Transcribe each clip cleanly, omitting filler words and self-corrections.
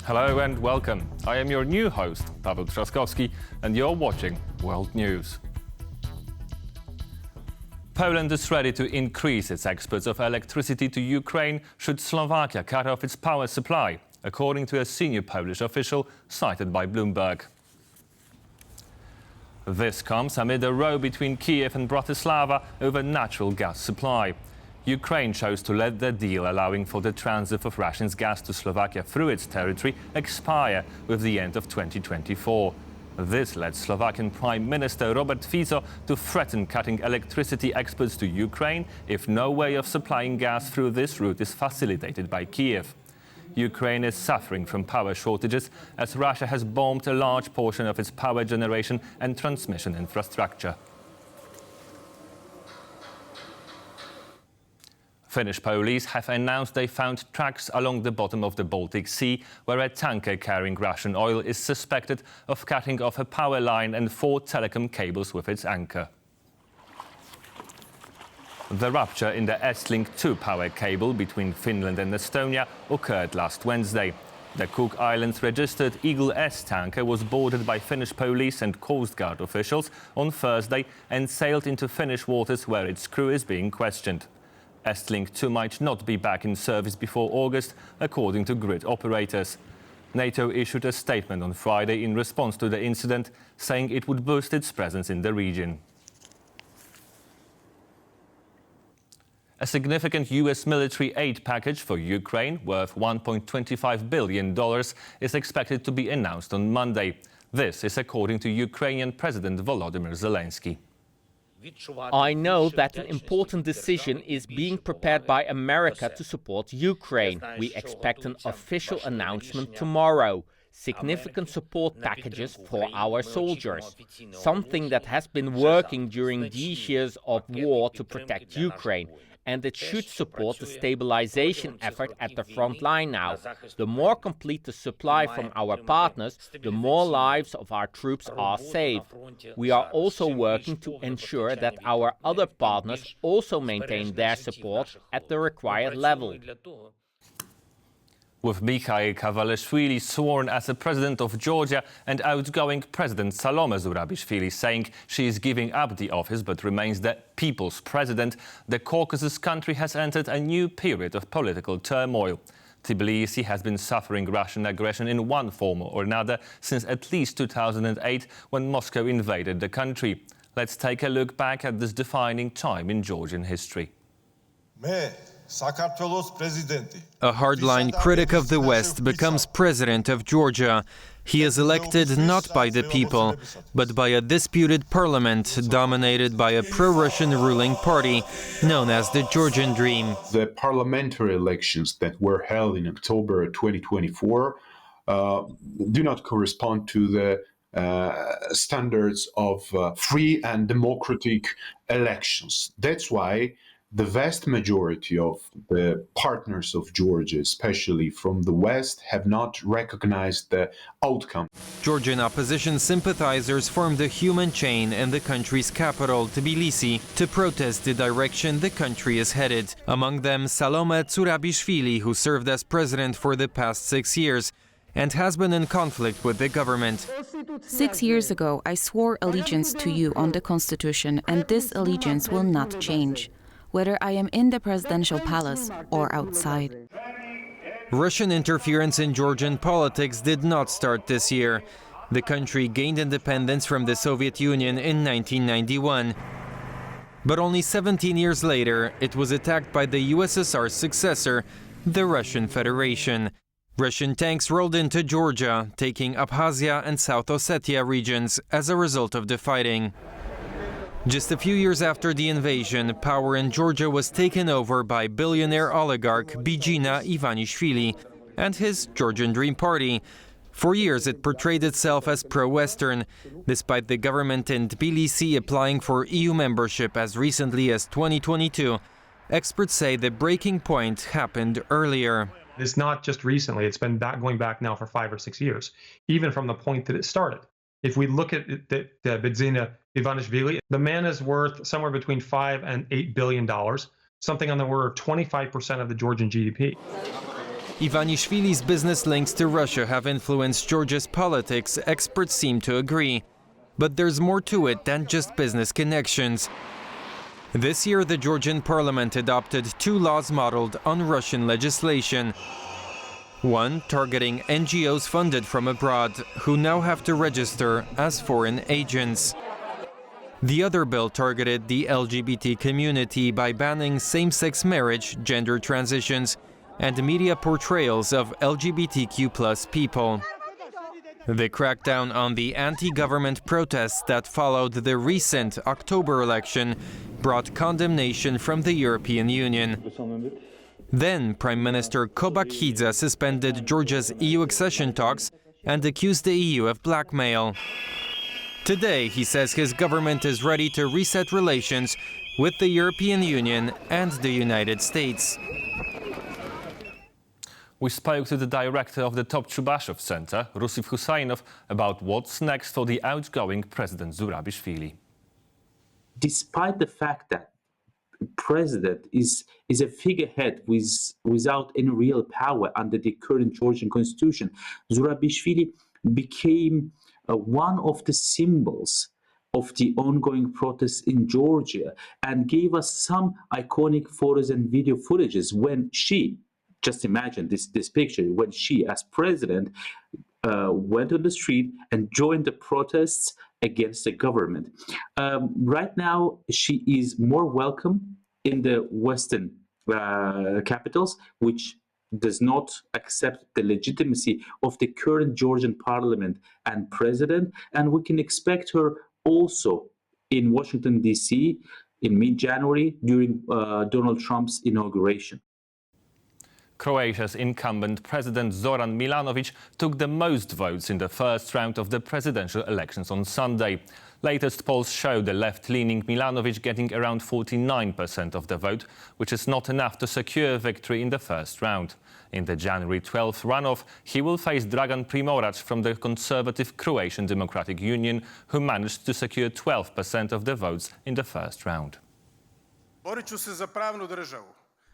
Hello and welcome. I am your new host, Paweł Trzaskowski, and you're watching World News. Poland is ready to increase its exports of electricity to Ukraine should Slovakia cut off its power supply, according to a senior Polish official cited by Bloomberg. This comes amid a row between Kiev and Bratislava over natural gas supply. Ukraine chose to let the deal allowing for the transit of Russia's gas to Slovakia through its territory expire with the end of 2024. This led Slovakian Prime Minister Robert Fico to threaten cutting electricity exports to Ukraine if no way of supplying gas through this route is facilitated by Kiev. Ukraine is suffering from power shortages as Russia has bombed a large portion of its power generation and transmission infrastructure. Finnish police have announced they found tracks along the bottom of the Baltic Sea where a tanker carrying Russian oil is suspected of cutting off a power line and 4 telecom cables with its anchor. The rupture in the Estlink 2 power cable between Finland and Estonia occurred last Wednesday. The Cook Islands registered Eagle S tanker was boarded by Finnish police and Coast Guard officials on Thursday and sailed into Finnish waters where its crew is being questioned. Estlink 2 might not be back in service before August, according to grid operators. NATO issued a statement on Friday in response to the incident, saying it would boost its presence in the region. A significant US military aid package for Ukraine, worth $1.25 billion, is expected to be announced on Monday. This is according to Ukrainian President Volodymyr Zelenskyy. I know that an important decision is being prepared by America to support Ukraine. We expect an official announcement tomorrow. Significant support packages for our soldiers. Something that has been working during these years of war to protect Ukraine. And it should support the stabilization effort at the front line now. The more complete the supply from our partners, the more lives of our troops are saved. We are also working to ensure that our other partners also maintain their support at the required level. With Mikheil Kavelashvili sworn as the president of Georgia and outgoing President Salome Zourabichvili saying she is giving up the office but remains the people's president, the Caucasus country has entered a new period of political turmoil. Tbilisi has been suffering Russian aggression in one form or another since at least 2008 when Moscow invaded the country. Let's take a look back at this defining time in Georgian history. A hardline critic of the West becomes president of Georgia. He is elected not by the people, but by a disputed parliament dominated by a pro-Russian ruling party known as the Georgian Dream. The parliamentary elections that were held in October 2024 do not correspond to the standards of free and democratic elections. That's why the vast majority of the partners of Georgia, especially from the West, have not recognized the outcome. Georgian opposition sympathizers formed a human chain in the country's capital, Tbilisi, to protest the direction the country is headed. Among them, Salome Zourabichvili, who served as president for the past 6 years and has been in conflict with the government. 6 years ago, I swore allegiance to you on the Constitution, and this allegiance will not change, whether I am in the presidential palace or outside. Russian interference in Georgian politics did not start this year. The country gained independence from the Soviet Union in 1991. But only 17 years later, it was attacked by the USSR's successor, the Russian Federation. Russian tanks rolled into Georgia, taking Abkhazia and South Ossetia regions as a result of the fighting. Just a few years after the invasion, power in Georgia was taken over by billionaire oligarch Bidzina Ivanishvili and his Georgian Dream Party. For years, it portrayed itself as pro-Western, despite the government in Tbilisi applying for EU membership as recently as 2022. Experts say the breaking point happened earlier. It's not just recently, it's been going back now for 5 or 6 years, even from the point that it started. If we look at the Bidzina Ivanishvili, the man is worth somewhere between $5 and $8 billion, something on the order of 25% of the Georgian GDP. Ivanishvili's business links to Russia have influenced Georgia's politics, experts seem to agree. But there's more to it than just business connections. This year, the Georgian parliament adopted 2 laws modeled on Russian legislation. One targeting NGOs funded from abroad, who now have to register as foreign agents. The other bill targeted the LGBT community by banning same-sex marriage, gender transitions, and media portrayals of LGBTQ+ people. The crackdown on the anti-government protests that followed the recent October election brought condemnation from the European Union. Then Prime Minister Kobakidze suspended Georgia's EU accession talks and accused the EU of blackmail. Today, he says his government is ready to reset relations with the European Union and the United States. We spoke to the director of the Top Trubashov Center, Rusif Husainov, about what's next for the outgoing President Zourabichvili. Despite the fact that president is a figurehead without any real power under the current Georgian constitution, Zourabichvili became one of the symbols of the ongoing protests in Georgia and gave us some iconic photos and video footages when she, just imagine this picture, when she as president went on the street and joined the protests against the government. Right now, she is more welcome in the Western capitals, which does not accept the legitimacy of the current Georgian parliament and president. And we can expect her also in Washington, D.C. in mid-January during Donald Trump's inauguration. Croatia's incumbent President Zoran Milanović took the most votes in the first round of the presidential elections on Sunday. Latest polls show the left-leaning Milanović getting around 49% of the vote, which is not enough to secure victory in the first round. In the January 12th runoff, he will face Dragan Primorac from the conservative Croatian Democratic Union, who managed to secure 12% of the votes in the first round.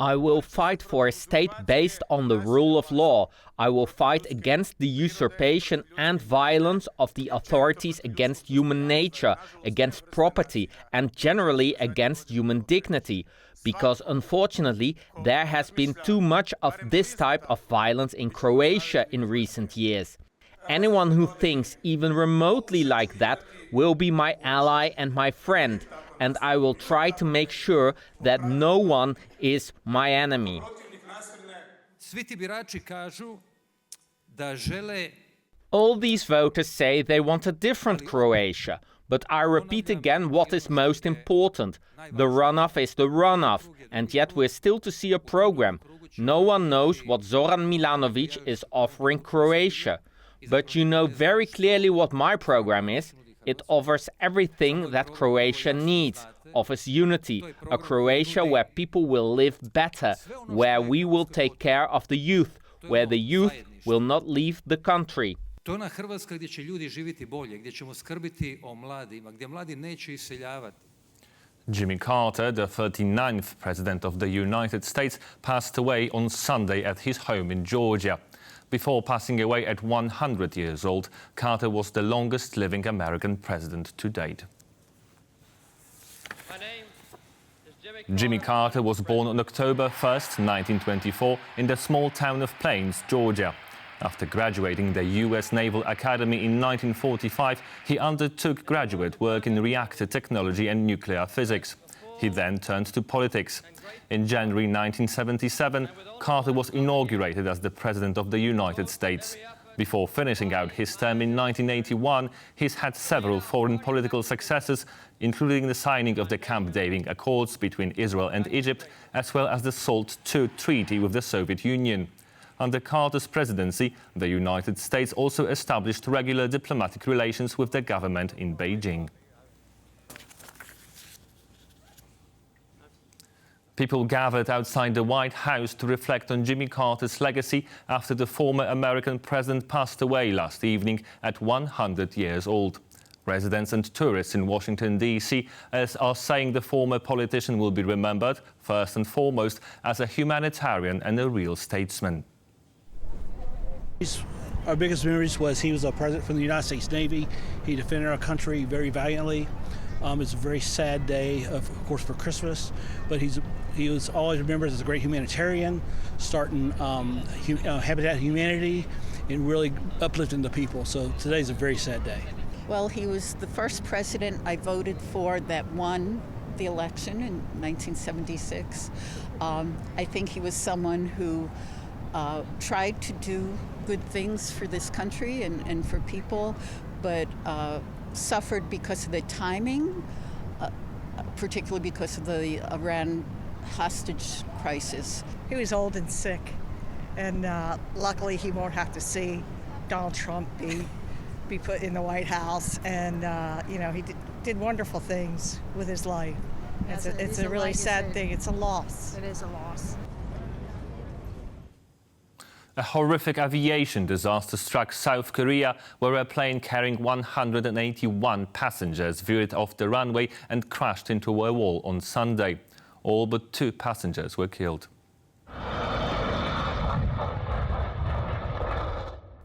I will fight for a state based on the rule of law. I will fight against the usurpation and violence of the authorities against human nature, against property, and generally against human dignity. Because unfortunately, there has been too much of this type of violence in Croatia in recent years. Anyone who thinks even remotely like that will be my ally and my friend. And I will try to make sure that no one is my enemy. All these voters say they want a different Croatia. But I repeat again what is most important. The runoff is the runoff, and yet we're still to see a program. No one knows what Zoran Milanović is offering Croatia. But you know very clearly what my program is. It offers everything that Croatia needs, offers unity, a Croatia where people will live better, where we will take care of the youth, where the youth will not leave the country. Jimmy Carter, the 39th President of the United States, passed away on Sunday at his home in Georgia. Before passing away at 100 years old, Carter was the longest living American president to date. Jimmy Carter was born on October 1st, 1924, in the small town of Plains, Georgia. After graduating the U.S. Naval Academy in 1945, he undertook graduate work in reactor technology and nuclear physics. He then turned to politics. In January 1977, Carter was inaugurated as the President of the United States. Before finishing out his term in 1981, he's had several foreign political successes, including the signing of the Camp David Accords between Israel and Egypt, as well as the SALT II treaty with the Soviet Union. Under Carter's presidency, the United States also established regular diplomatic relations with the government in Beijing. People gathered outside the White House to reflect on Jimmy Carter's legacy after the former American president passed away last evening at 100 years old. Residents and tourists in Washington, D.C. are saying the former politician will be remembered, first and foremost, as a humanitarian and a real statesman. Our biggest memories was he was a president from the United States Navy. He defended our country very valiantly. It's a very sad day, of course, for Christmas, but he was always remembered as a great humanitarian, starting Habitat Humanity and really uplifting the people. So today's a very sad day. Well, he was the first president I voted for that won the election in 1976. I think he was someone who tried to do good things for this country and for people, but suffered because of the timing, particularly because of the Iran hostage crisis. He was old and sick, and luckily he won't have to see Donald Trump be put in the White House, and he did wonderful things with his life. It's a really sad thing. It's a loss. It is a loss. A horrific aviation disaster struck South Korea, where a plane carrying 181 passengers veered off the runway and crashed into a wall on Sunday. All but 2 passengers were killed.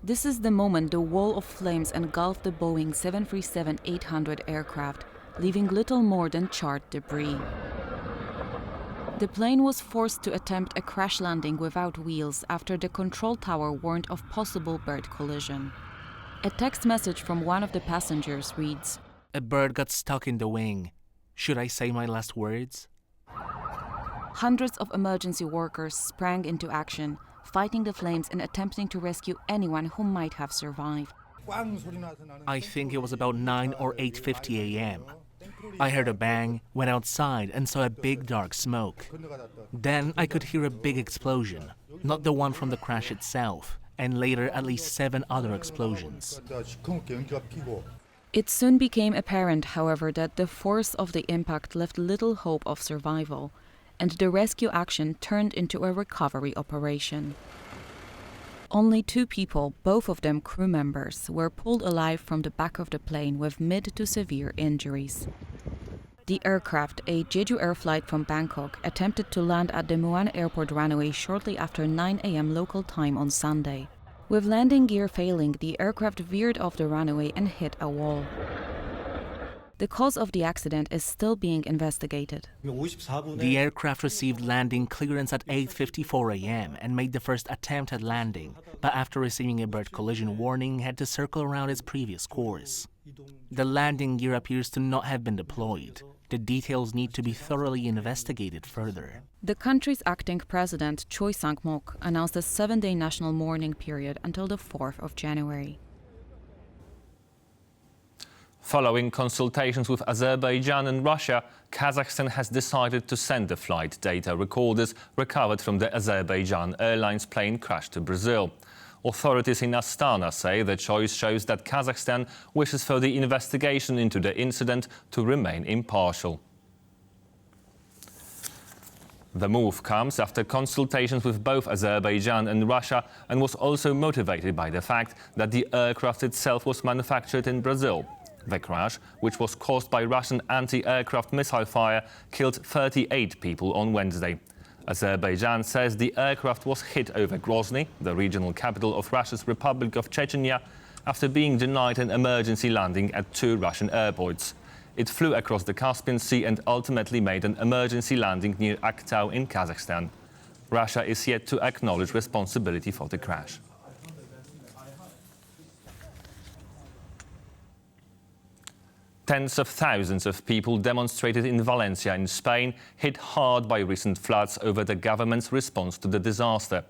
This is the moment the wall of flames engulfed the Boeing 737-800 aircraft, leaving little more than charred debris. The plane was forced to attempt a crash landing without wheels after the control tower warned of possible bird collision. A text message from one of the passengers reads, "A bird got stuck in the wing. Should I say my last words?" Hundreds of emergency workers sprang into action, fighting the flames and attempting to rescue anyone who might have survived. I think it was about 9 or 8:50 a.m. I heard a bang, went outside and saw a big dark smoke. Then I could hear a big explosion, not the one from the crash itself, and later at least 7 other explosions. It soon became apparent, however, that the force of the impact left little hope of survival, and the rescue action turned into a recovery operation. Only 2 people, both of them crew members, were pulled alive from the back of the plane with mid to severe injuries. The aircraft, a Jeju Air flight from Bangkok, attempted to land at the Muan Airport runway shortly after 9 a.m. local time on Sunday. With landing gear failing, the aircraft veered off the runway and hit a wall. The cause of the accident is still being investigated. The aircraft received landing clearance at 8:54 a.m. and made the first attempt at landing, but after receiving a bird collision warning, had to circle around its previous course. The landing gear appears to not have been deployed. The details need to be thoroughly investigated further. The country's acting president, Choi Sang-mok, announced a 7-day national mourning period until the 4th of January. Following consultations with Azerbaijan and Russia, Kazakhstan has decided to send the flight data recorders recovered from the Azerbaijan Airlines plane crash to Brazil. Authorities in Astana say the choice shows that Kazakhstan wishes for the investigation into the incident to remain impartial. The move comes after consultations with both Azerbaijan and Russia and was also motivated by the fact that the aircraft itself was manufactured in Brazil. The crash, which was caused by Russian anti-aircraft missile fire, killed 38 people on Wednesday. Azerbaijan says the aircraft was hit over Grozny, the regional capital of Russia's Republic of Chechnya, after being denied an emergency landing at 2 Russian airports. It flew across the Caspian Sea and ultimately made an emergency landing near Aktau in Kazakhstan. Russia is yet to acknowledge responsibility for the crash. Tens of thousands of people demonstrated in Valencia in Spain, hit hard by recent floods over the government's response to the disaster.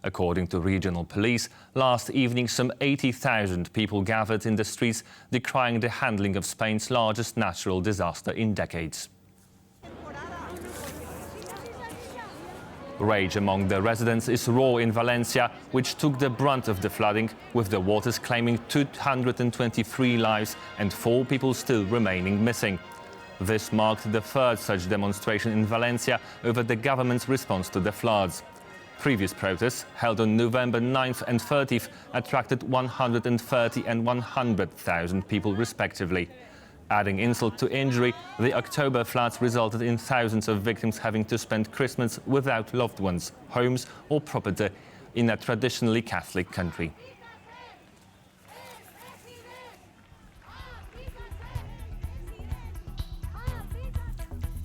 According to regional police, last evening some 80,000 people gathered in the streets decrying the handling of Spain's largest natural disaster in decades. Rage among the residents is raw in Valencia, which took the brunt of the flooding, with the waters claiming 223 lives and 4 people still remaining missing. This marked the 3rd such demonstration in Valencia over the government's response to the floods. Previous protests, held on November 9th and 30th, attracted 130 and 100,000 people respectively. Adding insult to injury, the October floods resulted in thousands of victims having to spend Christmas without loved ones, homes or property, in a traditionally Catholic country.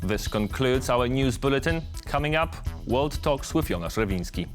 This concludes our news bulletin. Coming up, World Talks with Jonasz Rewinski.